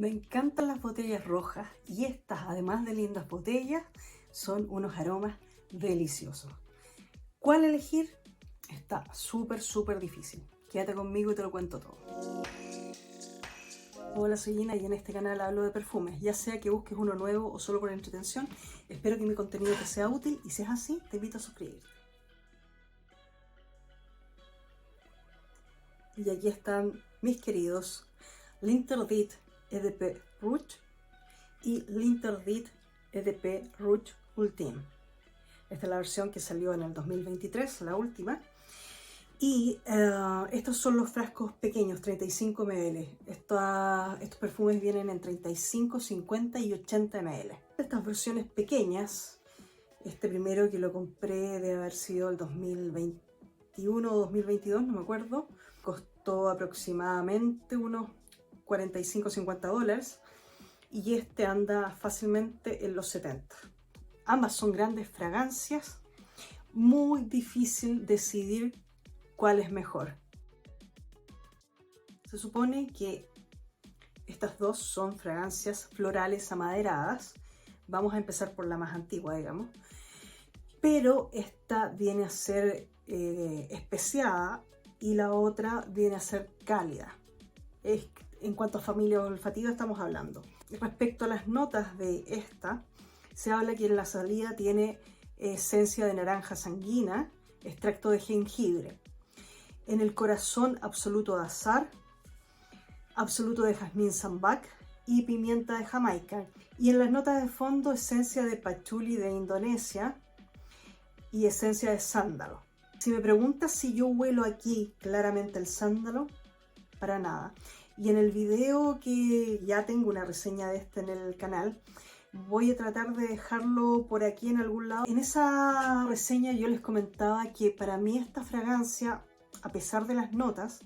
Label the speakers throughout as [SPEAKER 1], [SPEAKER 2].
[SPEAKER 1] Me encantan las botellas rojas y estas, además de lindas botellas, son unos aromas deliciosos. ¿Cuál elegir? Está súper difícil. Quédate conmigo y te lo cuento todo. Hola, soy Gina y en este canal hablo de perfumes. Ya sea que busques uno nuevo o solo por entretención, espero que mi contenido te sea útil y si es así, te invito a suscribirte. Y aquí están mis queridos L'Interdit EDP Rouge y L'Interdit EDP Rouge Ultime. Esta es la versión que salió en el 2023, la última. Y estos son los frascos pequeños, 35 ml. Estos perfumes vienen en 35, 50 y 80 ml. Estas versiones pequeñas, este primero que lo compré debe haber sido el 2021 o 2022, no me acuerdo. Costó aproximadamente unos 45-50 dólares y este anda fácilmente en los 70. Ambas son grandes fragancias, muy difícil decidir cuál es mejor. Se supone que estas dos son fragancias florales amaderadas. Vamos a empezar por la más antigua, digamos. Pero esta viene a ser especiada y la otra viene a ser cálida. En cuanto a familia olfativa estamos hablando. Respecto a las notas de esta, se habla que en la salida tiene esencia de naranja sanguina, extracto de jengibre. En el corazón, absoluto de azar, absoluto de jazmín sambac y pimienta de Jamaica. Y en las notas de fondo, esencia de pachuli de Indonesia y esencia de sándalo. Si me preguntas si yo huelo aquí claramente el sándalo, para nada. Y en el video, que ya tengo una reseña de este en el canal, voy a tratar de dejarlo por aquí en algún lado. En esa reseña yo les comentaba que para mí esta fragancia, a pesar de las notas,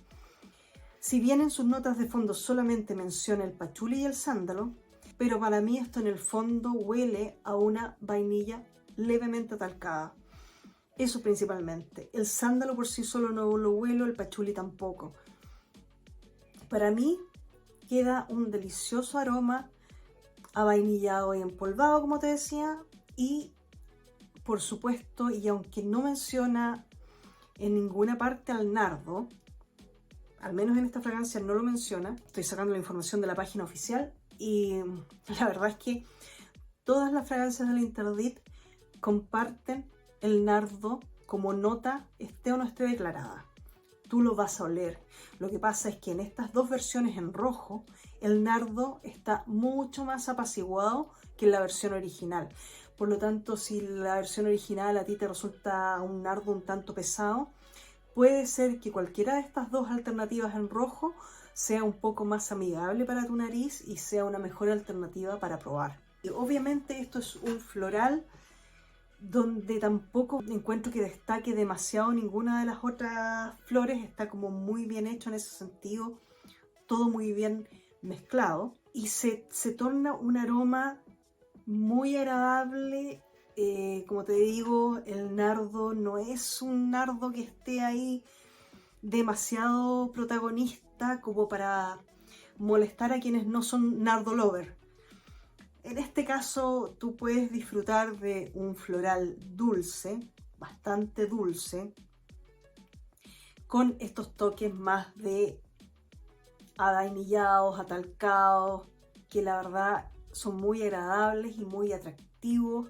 [SPEAKER 1] si bien en sus notas de fondo solamente menciona el pachuli y el sándalo, pero para mí esto en el fondo huele a una vainilla levemente atalcada. Eso principalmente. El sándalo por sí solo no lo huelo, el pachuli tampoco. Para mí queda un delicioso aroma a vainillado y empolvado, como te decía, y por supuesto, y aunque no menciona en ninguna parte al nardo, al menos en esta fragancia no lo menciona, estoy sacando la información de la página oficial y la verdad es que todas las fragancias del Interdit comparten el nardo como nota, esté o no esté declarada. Tú lo vas a oler. Lo que pasa es que en estas dos versiones en rojo, el nardo está mucho más apaciguado que en la versión original. Por lo tanto, si la versión original a ti te resulta un nardo un tanto pesado, puede ser que cualquiera de estas dos alternativas en rojo sea un poco más amigable para tu nariz y sea una mejor alternativa para probar. Y obviamente esto es un floral donde tampoco encuentro que destaque demasiado ninguna de las otras flores. Está como muy bien hecho en ese sentido, todo muy bien mezclado y se torna un aroma muy agradable. Como te digo, el nardo no es un nardo que esté ahí demasiado protagonista como para molestar a quienes no son nardo lover. En este caso tú puedes disfrutar de un floral dulce, bastante dulce, con estos toques más de avainillados, atalcados, que la verdad son muy agradables y muy atractivos.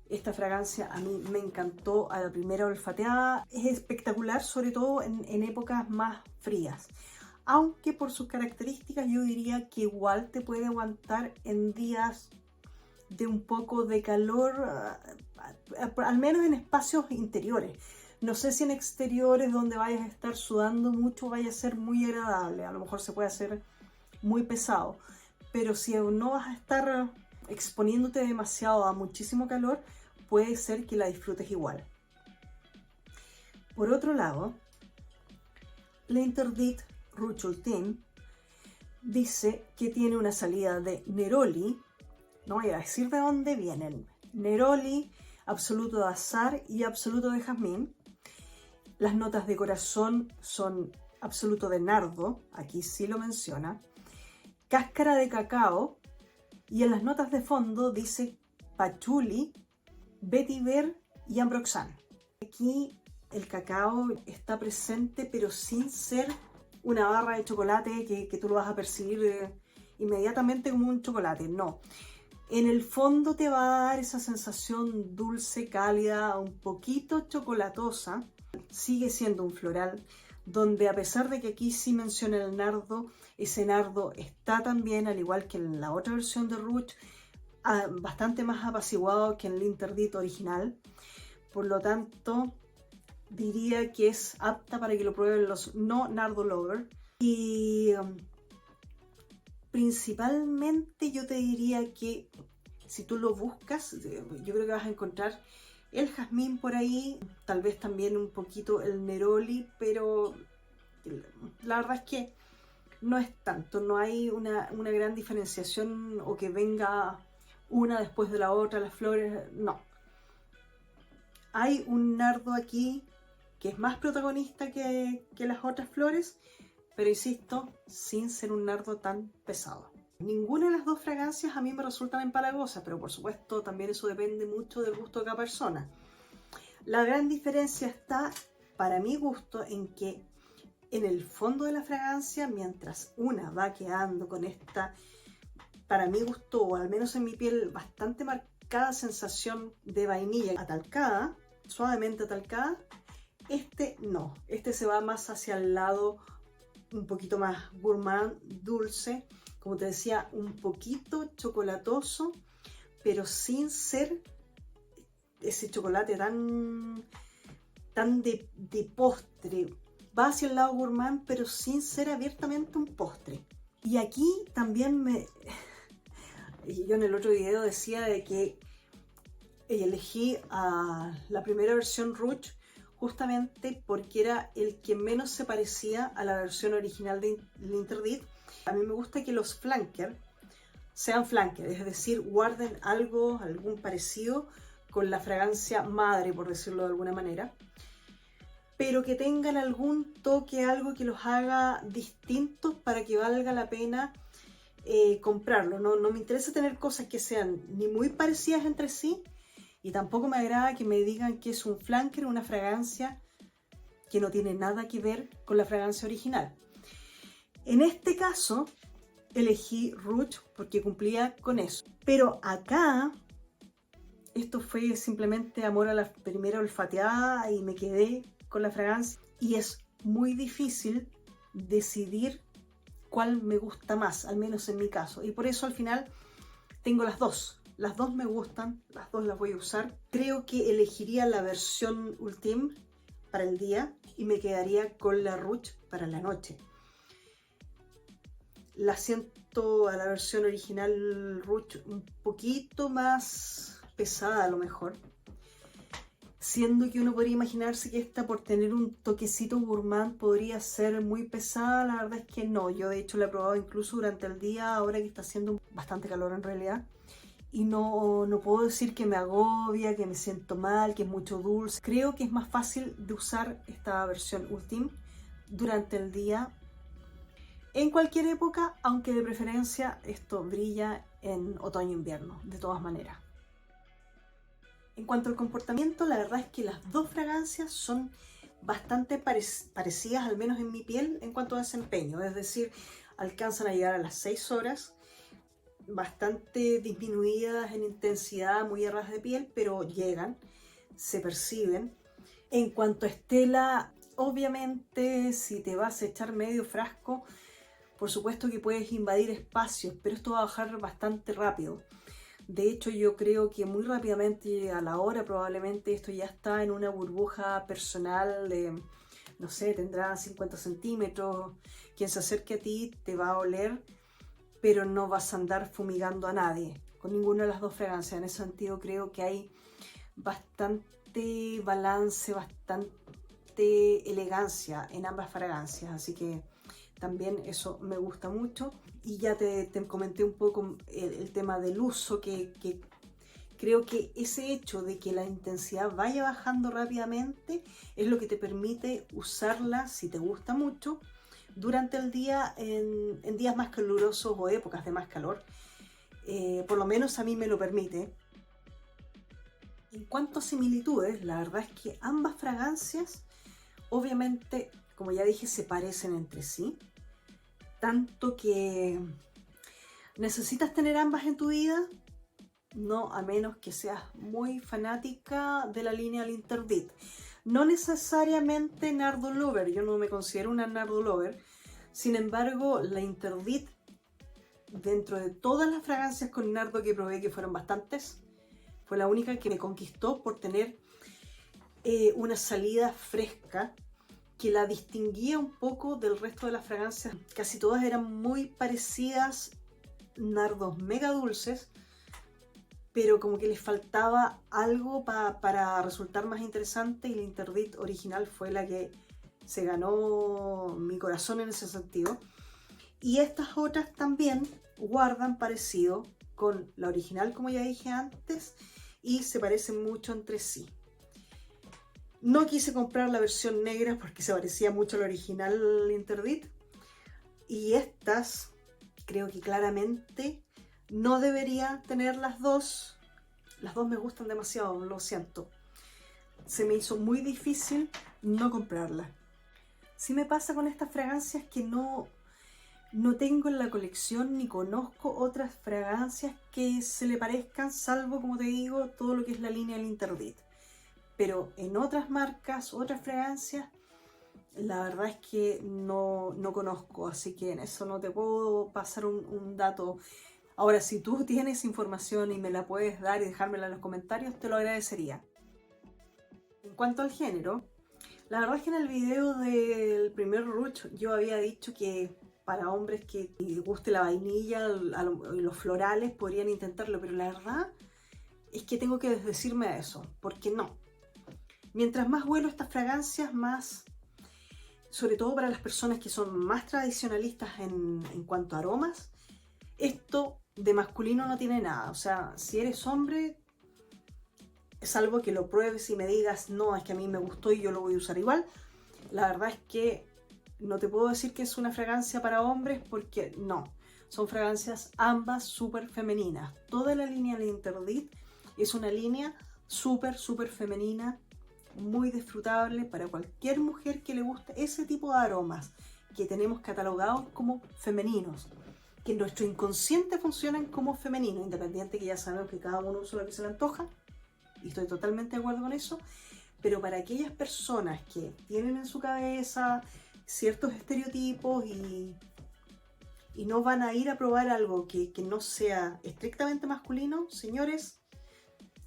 [SPEAKER 1] Esta fragancia a mí me encantó a la primera olfateada. Es espectacular, sobre todo en épocas más frías. Aunque por sus características yo diría que igual te puede aguantar en días de un poco de calor, al menos en espacios interiores. No sé si en exteriores donde vayas a estar sudando mucho vaya a ser muy agradable, a lo mejor se puede hacer muy pesado, pero si no vas a estar exponiéndote demasiado a muchísimo calor, puede ser que la disfrutes igual. Por otro lado, L'Interdit Rouge Ultime dice que tiene una salida de neroli, no voy a decir de dónde vienen, neroli, absoluto de azar y absoluto de jazmín. Las notas de corazón son absoluto de nardo, aquí sí lo menciona, cáscara de cacao, y en las notas de fondo dice patchouli, vetiver y ambroxan. Aquí el cacao está presente, pero sin ser una barra de chocolate que tú lo vas a percibir inmediatamente como un chocolate, no. En el fondo te va a dar esa sensación dulce, cálida, un poquito chocolatosa. Sigue siendo un floral, donde a pesar de que aquí sí menciona el nardo, ese nardo está también, al igual que en la otra versión de Rouge, bastante más apaciguado que en el Interdit original. Por lo tanto, diría que es apta para que lo prueben los no nardo lover. Y principalmente yo te diría que si tú lo buscas, yo creo que vas a encontrar el jazmín por ahí, tal vez también un poquito el neroli, pero la verdad es que no es tanto, no hay una gran diferenciación o que venga una después de la otra, las flores, no. Hay un nardo aquí que es más protagonista que las otras flores, pero insisto, sin ser un nardo tan pesado. Ninguna de las dos fragancias a mí me resultan empalagosas, pero por supuesto también eso depende mucho del gusto de cada persona. La gran diferencia está, para mi gusto, en que en el fondo de la fragancia, mientras una va quedando con esta, para mi gusto, o al menos en mi piel, bastante marcada sensación de vainilla atalcada, suavemente atalcada, este no, este se va más hacia el lado un poquito más gourmand, dulce, como te decía, un poquito chocolatoso, pero sin ser ese chocolate tan de postre. Va hacia el lado gourmand, pero sin ser abiertamente un postre. Y aquí también yo en el otro video decía de que elegí a la primera versión Rouge justamente porque era el que menos se parecía a la versión original de Interdit. A mí me gusta que los flanker sean flanker, es decir, guarden algún parecido con la fragancia madre, por decirlo de alguna manera, pero que tengan algún toque, algo que los haga distintos para que valga la pena comprarlo. No me interesa tener cosas que sean ni muy parecidas entre sí, y tampoco me agrada que me digan que es un flanker, una fragancia que no tiene nada que ver con la fragancia original. En este caso, elegí Rouge porque cumplía con eso. Pero acá, esto fue simplemente amor a la primera olfateada y me quedé con la fragancia. Y es muy difícil decidir cuál me gusta más, al menos en mi caso. Y por eso al final tengo las dos. Las dos me gustan, las dos las voy a usar. Creo que elegiría la versión Ultime para el día y me quedaría con la Rouge para la noche. La siento a la versión original Rouge un poquito más pesada a lo mejor, siendo que uno podría imaginarse que esta, por tener un toquecito gourmand, podría ser muy pesada. La verdad es que no. Yo de hecho la he probado incluso durante el día, ahora que está haciendo bastante calor en realidad, y no puedo decir que me agobia, que me siento mal, que es mucho dulce. Creo que es más fácil de usar esta versión Ultime durante el día, en cualquier época, aunque de preferencia esto brilla en otoño-invierno, de todas maneras. En cuanto al comportamiento, la verdad es que las dos fragancias son bastante parecidas, al menos en mi piel, en cuanto a desempeño. Es decir, alcanzan a llegar a las 6 horas, bastante disminuidas en intensidad, muy a ras de piel, pero llegan, se perciben. En cuanto a estela, obviamente si te vas a echar medio frasco, por supuesto que puedes invadir espacios, pero esto va a bajar bastante rápido. De hecho, yo creo que muy rápidamente, a la hora probablemente, esto ya está en una burbuja personal de, no sé, tendrá 50 centímetros. Quien se acerque a ti te va a oler, pero no vas a andar fumigando a nadie con ninguna de las dos fragancias. En ese sentido creo que hay bastante balance, bastante elegancia en ambas fragancias, así que también eso me gusta mucho. Y ya te comenté un poco el tema del uso, que creo que ese hecho de que la intensidad vaya bajando rápidamente es lo que te permite usarla, si te gusta mucho, durante el día en días más calurosos o épocas de más calor. Por lo menos a mí me lo permite. En cuanto a similitudes, la verdad es que ambas fragancias, obviamente, como ya dije, se parecen entre sí. Tanto que necesitas tener ambas en tu vida, no a menos que seas muy fanática de la línea L'Interdit. No necesariamente Nardo Lover, yo no me considero una Nardo Lover. Sin embargo, la Interdit, dentro de todas las fragancias con nardo que probé, que fueron bastantes, fue la única que me conquistó por tener una salida fresca que la distinguía un poco del resto de las fragancias. Casi todas eran muy parecidas, nardos mega dulces, pero como que les faltaba algo para resultar más interesante, y la Interdit original fue la que se ganó mi corazón en ese sentido. Y estas otras también guardan parecido con la original, como ya dije antes, y se parecen mucho entre sí. No quise comprar la versión negra porque se parecía mucho a la original Interdit. Y estas, creo que claramente no debería tener las dos. Las dos me gustan demasiado, lo siento. Se me hizo muy difícil no comprarlas. Sí me pasa con estas fragancias que no tengo en la colección ni conozco otras fragancias que se le parezcan, salvo, como te digo, todo lo que es la línea del Interdit. Pero en otras marcas, otras fragancias, la verdad es que no conozco, así que en eso no te puedo pasar un dato. Ahora, si tú tienes información y me la puedes dar y dejármela en los comentarios, te lo agradecería. En cuanto al género, la verdad es que en el video del primer Rouge yo había dicho que para hombres que les guste la vainilla y los florales podrían intentarlo, pero la verdad es que tengo que desdecirme a eso, porque no. Mientras más huelo estas fragancias, más, sobre todo para las personas que son más tradicionalistas en cuanto a aromas, esto de masculino no tiene nada. O sea, si eres hombre, salvo que lo pruebes y me digas, no, es que a mí me gustó y yo lo voy a usar igual, la verdad es que no te puedo decir que es una fragancia para hombres, porque no. Son fragancias ambas súper femeninas. Toda la línea de Interdit es una línea súper femenina, muy disfrutable para cualquier mujer que le guste ese tipo de aromas que tenemos catalogados como femeninos, que en nuestro inconsciente funcionan como femeninos, independiente que ya sabemos que cada uno usa lo que se le antoja, y estoy totalmente de acuerdo con eso. Pero para aquellas personas que tienen en su cabeza ciertos estereotipos y no van a ir a probar algo que no sea estrictamente masculino, señores,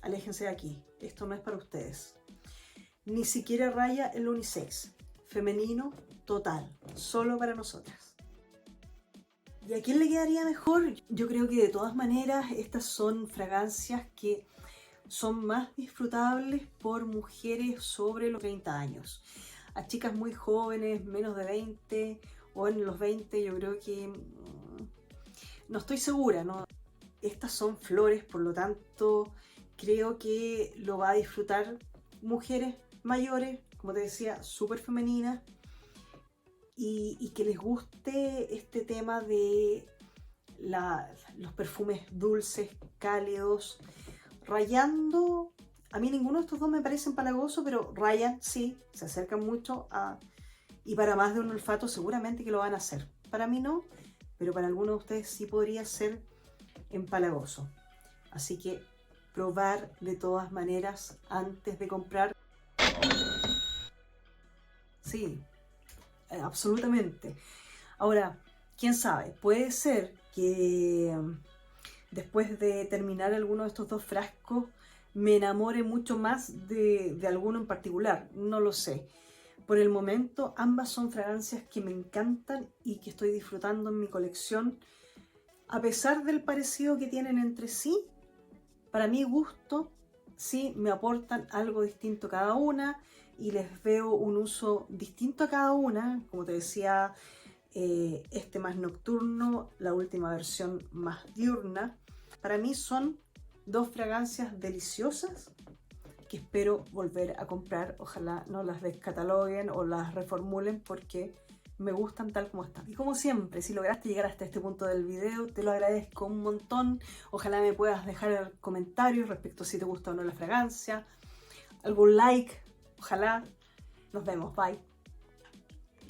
[SPEAKER 1] aléjense de aquí. Esto no es para ustedes. Ni siquiera raya el unisex. Femenino total. Solo para nosotras. ¿Y a quién le quedaría mejor? Yo creo que de todas maneras estas son fragancias que son más disfrutables por mujeres sobre los 30 años. A chicas muy jóvenes, menos de 20 o en los 20, yo creo que no estoy segura, ¿no? Estas son flores, por lo tanto creo que lo va a disfrutar mujeres mayores, como te decía, súper femeninas, y que les guste este tema de los perfumes dulces, cálidos, rayando. A mí ninguno de estos dos me parecen empalagoso, pero rayan, sí, se acercan mucho y para más de un olfato seguramente que lo van a hacer. Para mí no, pero para algunos de ustedes sí podría ser empalagoso. Así que probar de todas maneras antes de comprar. Sí, absolutamente. Ahora, quién sabe, puede ser que después de terminar alguno de estos dos frascos me enamore mucho más de alguno en particular, no lo sé. Por el momento ambas son fragancias que me encantan y que estoy disfrutando en mi colección, a pesar del parecido que tienen entre sí. Para mi gusto, sí me aportan algo distinto cada una y les veo un uso distinto a cada una. Como te decía, este más nocturno, la última versión más diurna. Para mí son dos fragancias deliciosas que espero volver a comprar. Ojalá no las descataloguen o las reformulen, porque me gustan tal como están. Y como siempre, si lograste llegar hasta este punto del video, te lo agradezco un montón. Ojalá me puedas dejar comentarios respecto a si te gusta o no la fragancia, algún like, ojalá. Nos vemos, bye.